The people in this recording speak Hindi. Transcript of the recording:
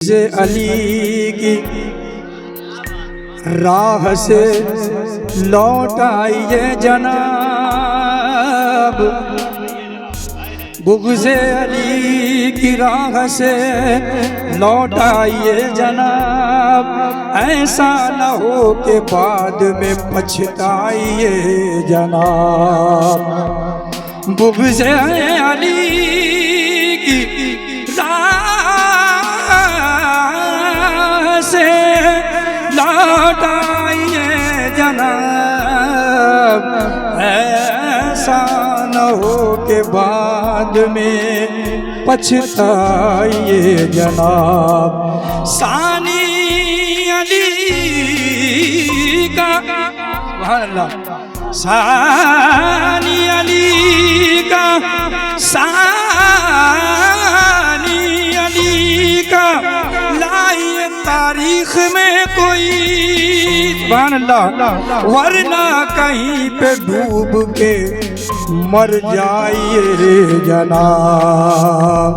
बुग़्ज़े अली की राह से लौट आइए जनाब, बुग़्ज़े अली की राह से लौट आइए जनाब, ऐसा न हो के बाद में पछताइए जनाब। बुग़्ज़े अली की राह से लौट आइए जनाब, ऐसा न हो के बाद में पछताइए जनाब। सानी अली का अल्लाह, सानी अली का, सानी अली का लाइए तारीख में कोई, सुभान अल्लाह, वरना कहीं पे डूब के मर जाइए जनाब।